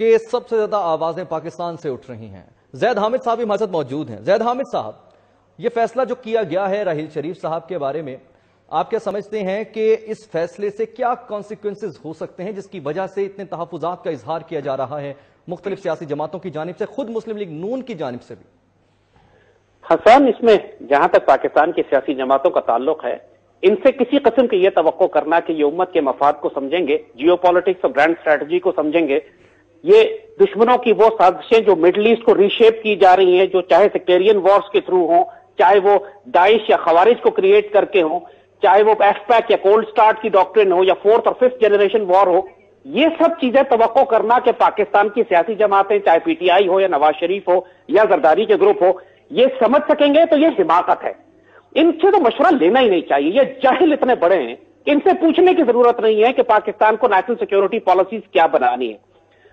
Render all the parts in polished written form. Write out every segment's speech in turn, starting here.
کہ سب سے زیادہ آوازیں پاکستان سے اٹھ رہی ہیں. زید حامد صاحب ہمارے ساتھ موجود ہیں. زید حامد صاحب، یہ فیصلہ جو کیا گیا ہے راحیل شریف صاحب کے بارے میں، آپ کیا سمجھتے ہیں کہ اس فیصلے سے کیا کانسیکوینسز ہو سکتے ہیں جس کی وجہ سے اتنے تحفظات کا اظہار کیا جا رہا ہے مختلف سیاسی جماعتوں کی جانب سے، خود مسلم لیگ نون کی جانب سے بھی؟ حسان، اس میں جہاں تک پاکستان کی سیاسی جماعتوں کا تعلق ہے، ان سے کسی قسم کی یہ توقع کرنا کہ یہ امت کے مفاد کو سمجھیں گے، جیو پالیٹکس اور گرینڈ اسٹریٹجی کو سمجھیں گے، یہ دشمنوں کی وہ سازشیں جو مڈل ایسٹ کو ری شیپ کی جا رہی ہیں، جو چاہے سیکٹیرین وارز کے تھرو ہوں، چاہے وہ داعش یا خوارج کو کریٹ کر کے ہوں، چاہے وہ ایف پیک یا کولڈ سٹارٹ کی ڈاکٹرن ہو یا فورتھ اور ففتھ جنریشن وار ہو، یہ سب چیزیں توقع کرنا کہ پاکستان کی سیاسی جماعتیں چاہے پی ٹی آئی ہو یا نواز شریف ہو یا زرداری کے گروپ ہو یہ سمجھ سکیں گے تو یہ حماقت ہے. ان سے تو مشورہ لینا ہی نہیں چاہیے. یہ جاہل اتنے بڑے ہیں کہ ان سے پوچھنے کی ضرورت نہیں ہے کہ پاکستان کو نیشنل سیکیورٹی پالیسیز کیا بنانی ہے.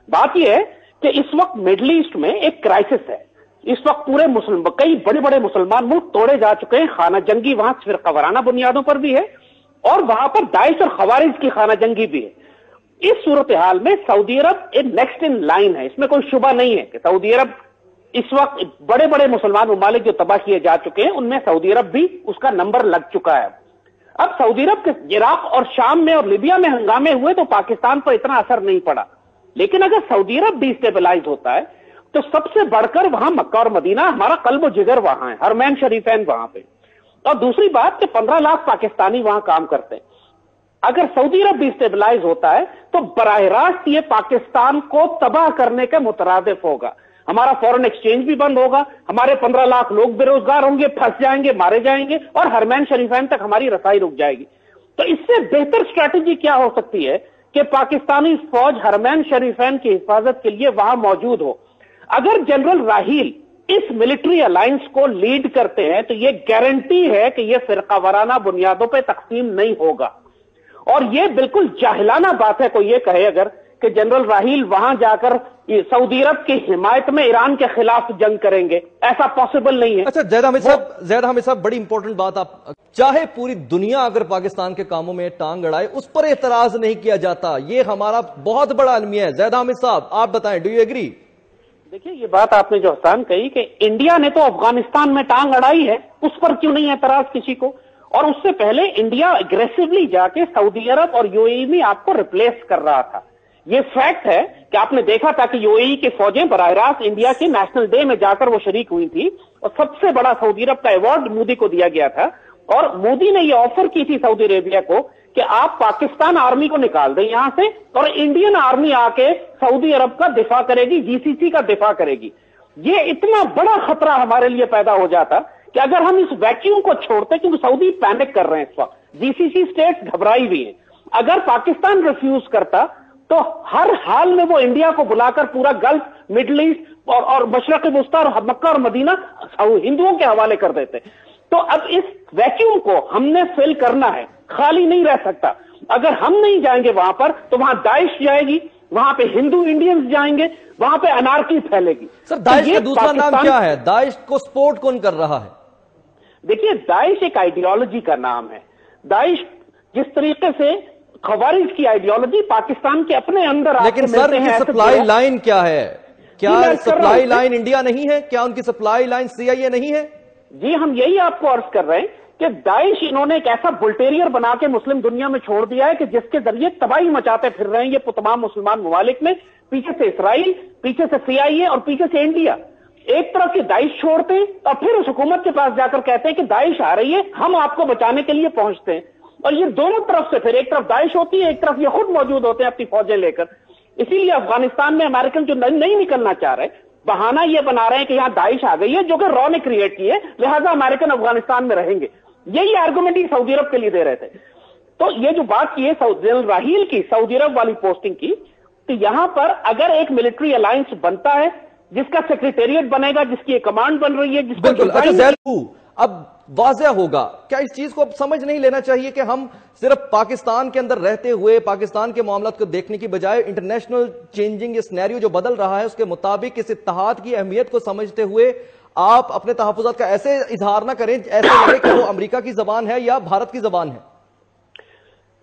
بات یہ ہے کہ اس وقت مڈل ایسٹ میں ایک کرائسس ہے. اس وقت پورے کئی بڑے بڑے مسلمان ملک توڑے جا چکے ہیں. خانہ جنگی وہاں فرقہ وارانہ بنیادوں پر بھی ہے اور وہاں پر داعش اور خوارج کی خانہ جنگی بھی ہے. اس صورتحال میں سعودی عرب ایک نیکسٹ ان لائن ہے. اس میں کوئی شبہ نہیں ہے کہ سعودی عرب اس وقت بڑے بڑے مسلمان ممالک جو تباہ کیے جا چکے ہیں ان میں سعودی عرب بھی اس کا نمبر لگ چکا ہے. اب سعودی عرب کے عراق اور شام میں اور لیبیا میں ہنگامے ہوئے تو پاکستان پر اتنا اثر نہیں پڑا، لیکن اگر سعودی عرب ڈی اسٹیبلائز ہوتا ہے تو سب سے بڑھ کر وہاں مکہ اور مدینہ، ہمارا قلب و جگر وہاں ہے، حرمین شریفین وہاں پہ. اور دوسری بات کہ 15 لاکھ پاکستانی وہاں کام کرتے ہیں. اگر سعودی عرب ڈی اسٹیبلائز ہوتا ہے تو براہ راست یہ پاکستان کو تباہ کرنے کے مترادف ہوگا. ہمارا فورن ایکسچینج بھی بند ہوگا، ہمارے 15 لاکھ لوگ بے روزگار ہوں گے، پھنس جائیں گے، مارے جائیں گے اور حرمین شریفین تک ہماری رسائی رک جائے گی. تو اس سے بہتر اسٹریٹجی کیا ہو سکتی ہے کہ پاکستانی فوج حرمین شریفین کی حفاظت کے لیے وہاں موجود ہو. اگر جنرل راحیل اس ملٹری الائنس کو لیڈ کرتے ہیں تو یہ گارنٹی ہے کہ یہ فرقہ وارانہ بنیادوں پہ تقسیم نہیں ہوگا. اور یہ بالکل جاہلانہ بات ہے کوئی یہ کہے اگر کہ جنرل راحیل وہاں جا کر سعودی عرب کی حمایت میں ایران کے خلاف جنگ کریں گے. ایسا پاسبل نہیں ہے. اچھا زید حامد صاحب بڑی امپورٹنٹ بات، آپ چاہے پوری دنیا اگر پاکستان کے کاموں میں ٹانگ اڑائے اس پر اعتراض نہیں کیا جاتا، یہ ہمارا بہت بڑا المیہ ہے. زید حامد صاحب آپ بتائیں، ڈو یو ایگری؟ دیکھیے یہ بات آپ نے جو حسان کہی کہ انڈیا نے تو افغانستان میں ٹانگ اڑائی ہے، اس پر کیوں نہیں اعتراض کسی کو؟ اور اس سے پہلے انڈیا اگریسولی جا کے سعودی عرب اور یو اے ای میں آپ کو ریپلیس کر رہا تھا. یہ فیکٹ ہے کہ آپ نے دیکھا تھا کہ یو اے ای کی فوجیں براہ راست انڈیا کے نیشنل ڈے میں جا کر وہ شریک ہوئی تھی اور سب سے بڑا سعودی عرب کا ایوارڈ مودی کو دیا گیا تھا. اور مودی نے یہ آفر کی تھی سعودی عربیہ کو کہ آپ پاکستان آرمی کو نکال دیں یہاں سے اور انڈین آرمی آ کے سعودی عرب کا دفاع کرے گی، جی سی سی کا دفاع کرے گی. یہ اتنا بڑا خطرہ ہمارے لیے پیدا ہو جاتا کہ اگر ہم اس ویکیوم کو چھوڑتے، کیونکہ سعودی پینک کر رہے ہیں اس وقت، جی سی سی اسٹیٹس گھبرائی ہوئی ہیں. اگر پاکستان ریفیوز کرتا تو ہر حال میں وہ انڈیا کو بلا کر پورا گلف، مڈل ایسٹ اور مشرق وسطی اور مکہ اور مدینہ ہندوؤں کے حوالے کر دیتے. تو اب اس ویکیوم کو ہم نے فل کرنا ہے، خالی نہیں رہ سکتا. اگر ہم نہیں جائیں گے وہاں پر تو وہاں داعش جائے گی، وہاں پہ ہندو انڈینز جائیں گے، وہاں پہ انارکی پھیلے گی. سر داعش کا دوسرا نام کیا ہے؟ داعش کو سپورٹ کون کر رہا ہے؟ دیکھیے داعش ایک آئیڈیالوجی کا نام ہے. داعش جس طریقے سے خوارج کی آئیڈیالوجی پاکستان کے اپنے اندر، لیکن سر یہ سپلائی لائن کیا ہے؟ کیا سپلائی لائن انڈیا نہیں ہے؟ کیا ان کی سپلائی لائن سی آئی اے نہیں ہے؟ جی ہم یہی آپ کو عرض کر رہے ہیں کہ داعش انہوں نے ایک ایسا بلٹیریئر بنا کے مسلم دنیا میں چھوڑ دیا ہے کہ جس کے ذریعے تباہی مچاتے پھر رہے ہیں یہ تمام مسلمان ممالک میں. پیچھے سے اسرائیل، پیچھے سے سی آئی اے اور پیچھے سے انڈیا. ایک طرف سے داعش چھوڑتے ہیں اور پھر اس حکومت کے پاس جا کر کہتے ہیں کہ داعش آ رہی ہے، ہم آپ کو بچانے کے لیے پہنچتے ہیں. اور یہ دونوں طرف سے پھر ایک طرف داعش ہوتی ہے، ایک طرف یہ خود موجود ہوتے ہیں اپنی فوجیں لے کر. اسی لیے افغانستان میں امریکن جو نہیں نکلنا چاہ رہے، بہانہ یہ بنا رہے ہیں کہ یہاں داعش آ گئی ہے جو کہ رو نے کریٹ کی ہے، لہذا امریکن افغانستان میں رہیں گے. یہی آرگومنٹ ہی سعودی عرب کے لیے دے رہے تھے. تو یہ جو بات کی ہے جنرل راحیل کی سعودی عرب والی پوسٹنگ کی، تو یہاں پر اگر ایک ملٹری الائنس بنتا ہے جس کا سیکریٹریٹ بنے گا، جس کی ایک کمانڈ بن رہی ہے، جس کو اب واضح ہوگا. کیا اس چیز کو اب سمجھ نہیں لینا چاہیے کہ ہم صرف پاکستان کے اندر رہتے ہوئے پاکستان کے معاملات کو دیکھنے کی بجائے انٹرنیشنل چینجنگ یہ سینیریو جو بدل رہا ہے اس کے مطابق اس اتحاد کی اہمیت کو سمجھتے ہوئے آپ اپنے تحفظات کا ایسے اظہار نہ کریں ایسے لگے کہ وہ امریکہ کی زبان ہے یا بھارت کی زبان ہے؟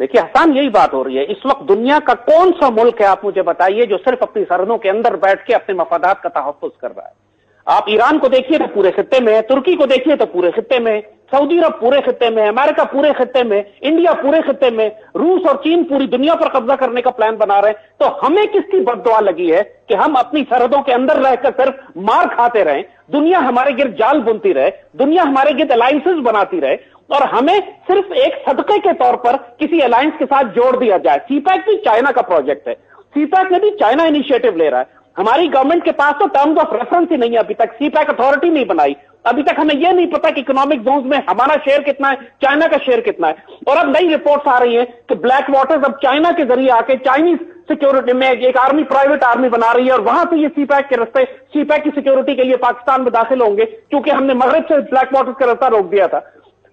دیکھیے حسان، یہی بات ہو رہی ہے. اس وقت دنیا کا کون سا ملک ہے آپ مجھے بتائیے جو صرف اپنی سرحدوں کے اندر بیٹھ کے اپنے مفادات کا تحفظ کر رہا ہے؟ آپ ایران کو دیکھیے تو پورے خطے میں ہے، ترکی کو دیکھیے تو پورے خطے میں ہے، سعودی عرب پورے خطے میں ہے، امریکہ پورے خطے میں، انڈیا پورے خطے میں، روس اور چین پوری دنیا پر قبضہ کرنے کا پلان بنا رہے ہیں. تو ہمیں کس کی بد دعا لگی ہے کہ ہم اپنی سرحدوں کے اندر رہ کر صرف مار کھاتے رہیں، دنیا ہمارے گرد جال بنتی رہے، دنیا ہمارے گرد الائنسز بناتی رہے، اور ہمیں صرف ایک صدقے کے طور پر کسی الائنس کے ساتھ جوڑ دیا جائے. سی پیک بھی چائنا کا پروجیکٹ ہے، سی پیک میں بھی چائنا انیشیٹو لے رہا ہے. ہماری گورنمنٹ کے پاس تو ٹرمز آف ریفرنس ہی نہیں ہے ابھی تک، سی پیک اتھارٹی نہیں بنائی. ابھی تک ہمیں یہ نہیں پتا کہ اکنامک زونز میں ہمارا شیئر کتنا ہے، چائنا کا شیئر کتنا ہے. اور اب نئی رپورٹس آ رہی ہیں کہ بلیک واٹرز اب چائنا کے ذریعے آ کے چائنیز سیکورٹی میں ایک آرمی، پرائیویٹ آرمی بنا رہی ہے، اور وہاں سے یہ سی پیک کے رستے، سی پیک کی سیکورٹی کے لیے پاکستان میں داخل ہوں گے کیونکہ ہم نے مغرب سے بلیک واٹرز کا رستہ روک دیا تھا.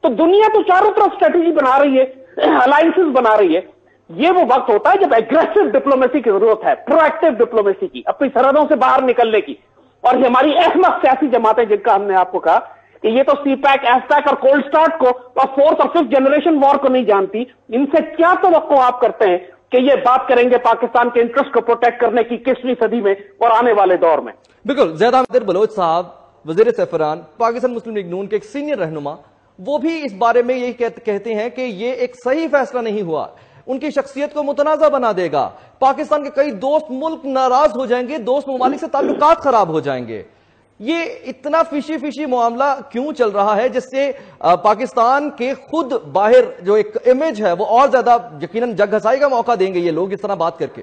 تو دنیا تو چاروں طرف اسٹریٹجی بنا رہی ہے، الائنسز بنا رہی ہے. یہ وہ وقت ہوتا ہے جب ایگریسو ڈپلومیسی کی ضرورت ہے، پرو ایکٹیو ڈپلومیسی کی، اپنی سرحدوں سے باہر نکلنے کی. اور یہ ہماری احمق سیاسی جماعتیں جن کا ہم نے آپ کو کہا کہ یہ تو سی پیک، ایس پیک اور کولڈ اسٹارٹ کو اور فورتھ اور ففتھ جنریشن وار کو نہیں جانتی. ان سے کیا توقع آپ کرتے ہیں کہ یہ بات کریں گے پاکستان کے انٹرسٹ کو پروٹیکٹ کرنے کی 21ویں صدی میں اور آنے والے دور میں؟ بالکل. زید حامد بلوچ صاحب، وزیر سربراہ پاکستان مسلم لیگ نون کے ایک سینئر رہنما، وہ بھی اس بارے میں یہی کہتے ہیں کہ یہ ایک صحیح فیصلہ نہیں ہوا، ان کی شخصیت کو متنازع بنا دے گا، پاکستان کے کئی دوست ملک ناراض ہو جائیں گے، دوست ممالک سے تعلقات خراب ہو جائیں گے. یہ اتنا فشی معاملہ کیوں چل رہا ہے جس سے پاکستان کے خود باہر جو ایک امیج ہے وہ اور زیادہ یقیناً جگ گھسائی کا موقع دیں گے یہ لوگ اس طرح بات کر کے؟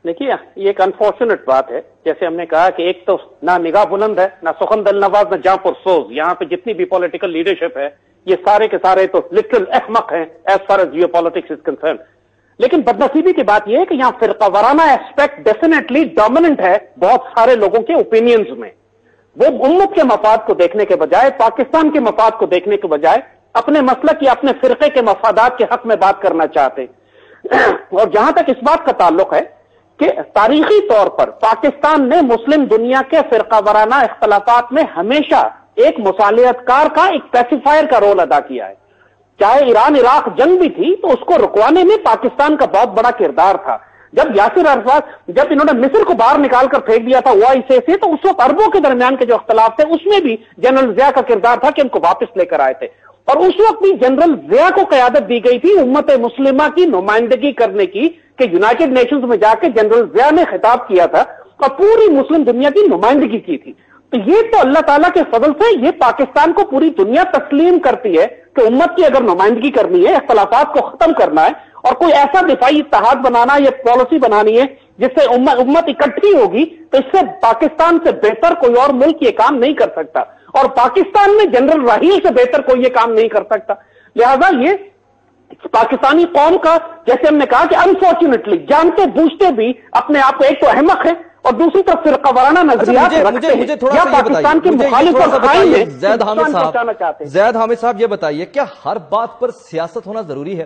دیکھیے یہ ایک انفارچونیٹ بات ہے. جیسے ہم نے کہا کہ ایک تو نہ نگاہ بلند ہے، نہ سخن دل نواز، نہ جاں پرسوز. یہاں پہ جتنی بھی پولیٹیکل لیڈرشپ ہے یہ سارے کے سارے تو لٹرل احمق ہیں as far as geopolitics is concerned. لیکن بدنصیبی کی بات یہ ہے کہ یہاں فرقہ وارانہ ایسپیکٹ ڈیفینیٹلی ڈومیننٹ ہے بہت سارے لوگوں کے اوپینینز میں. وہ امت کے مفاد کو دیکھنے کے بجائے، پاکستان کے مفاد کو دیکھنے کے بجائے اپنے مسلک یا اپنے فرقے کے مفادات کے حق میں بات کرنا چاہتے. اور جہاں تک اس بات کا تعلق ہے کہ تاریخی طور پر پاکستان نے مسلم دنیا کے فرقہ وارانہ اختلافات میں ہمیشہ ایک مصالحت کار کا، ایک پیسیفائر کا رول ادا کیا ہے. چاہے ایران عراق جنگ بھی تھی تو اس کو رکوانے میں پاکستان کا بہت بڑا کردار تھا. جب یاسر عرفات، جب انہوں نے مصر کو باہر نکال کر پھینک دیا تھا OIC سے، تو اس وقت عربوں کے درمیان کے جو اختلاف تھے اس میں بھی جنرل ضیاء کا کردار تھا کہ ان کو واپس لے کر آئے تھے. اور اس وقت بھی جنرل ضیاء کو قیادت دی گئی تھی امت مسلمہ کی نمائندگی کرنے کی، کہ یونائٹڈ نیشنز میں جا کے جنرل ضیاء نے خطاب کیا تھا اور پوری مسلم دنیا کی نمائندگی کی تھی. تو یہ تو اللہ تعالیٰ کے فضل سے یہ پاکستان کو پوری دنیا تسلیم کرتی ہے کہ امت کی اگر نمائندگی کرنی ہے، اختلافات کو ختم کرنا ہے اور کوئی ایسا دفاعی اتحاد بنانا یا پالیسی بنانی ہے جس سے امت اکٹھی ہوگی، تو اس سے پاکستان سے بہتر کوئی اور ملک یہ کام نہیں کر سکتا، اور پاکستان میں جنرل راحیل سے بہتر کوئی یہ کام نہیں کر سکتا. لہذا یہ پاکستانی قوم کا، جیسے ہم نے کہا کہ انفارچونیٹلی جانتے بوجھتے بھی اپنے آپ کو ایک تو احمق ہے اور دوسری طرف فرقہ وارانہ نظریات رکھتے ہیں یا پاکستان کے مخالف اور خائن ہیں. زید حامد صاحب یہ بتائیے، کیا ہر بات پر سیاست ہونا ضروری ہے؟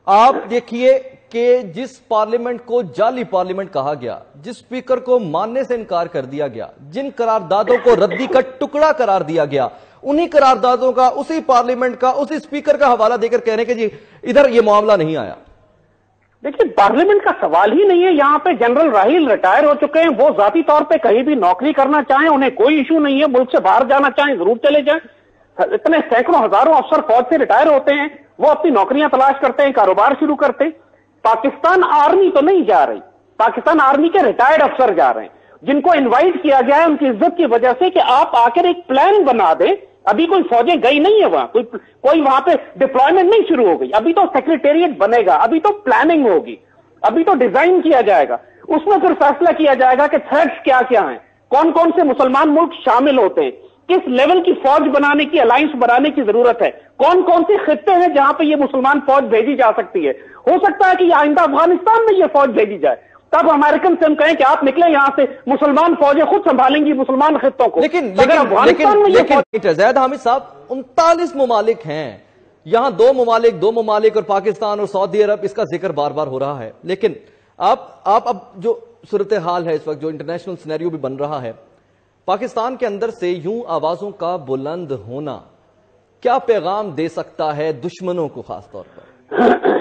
آپ دیکھیے کہ جس پارلیمنٹ کو جعلی پارلیمنٹ کہا گیا، جس اسپیکر کو ماننے سے انکار کر دیا گیا، جن قراردادوں کو ردی کا ٹکڑا قرار دیا گیا، انہی قراردادوں کا، اسی پارلیمنٹ کا، اسی اسپیکر کا حوالہ دے کر کہنے کہ جی ادھر یہ معاملہ نہیں آیا. دیکھیے پارلیمنٹ کا سوال ہی نہیں ہے. یہاں پہ جنرل راحیل ریٹائر ہو چکے ہیں، وہ ذاتی طور پہ کہیں بھی نوکری کرنا چاہیں انہیں کوئی ایشو نہیں ہے، ملک سے باہر جانا چاہیں ضرور چلے جائیں. اتنے سینکڑوں ہزاروں افسر فوج سے ریٹائر ہوتے ہیں، وہ اپنی نوکریاں تلاش کرتے ہیں، کاروبار شروع کرتے ہیں. پاکستان آرمی تو نہیں جا رہی، پاکستان آرمی کے ریٹائرڈ افسر جا رہے ہیں جن کو انوائٹ کیا گیا ہے ان کی عزت کی وجہ سے کہ آپ آ کر ایک پلان بنا دیں. ابھی کوئی فوجیں گئی نہیں ہے وہاں، کوئی وہاں پہ ڈپلائمنٹ نہیں شروع ہو گئی. ابھی تو سیکریٹریٹ بنے گا، ابھی تو پلاننگ ہوگی، ابھی تو ڈیزائن کیا جائے گا. اس میں پھر فیصلہ کیا جائے گا کہ تھریٹس کیا کیا ہیں، کون کون سے مسلمان ملک شامل ہوتے ہیں، کس لیول کی فوج بنانے کی، الائنس بنانے کی ضرورت ہے، کون کون سے خطے ہیں جہاں پہ یہ مسلمان فوج بھیجی جا سکتی ہے. ہو سکتا ہے کہ یہ آئندہ افغانستان میں یہ فوج بھیجی جائے، تب امریکن سے ہم کہیں کہ آپ نکلیں یہاں سے، مسلمان فوجیں خود سنبھالیں گی مسلمان خطوں کو. لیکن زید حامد صاحب 39 ممالک ہیں یہاں، دو ممالک اور پاکستان اور سعودی عرب، اس کا ذکر بار بار ہو رہا ہے. لیکن آپ اب جو صورتحال ہے اس وقت، جو انٹرنیشنل سینیریو بھی بن رہا ہے، پاکستان کے اندر سے یوں آوازوں کا بلند ہونا کیا پیغام دے سکتا ہے دشمنوں کو خاص طور پر؟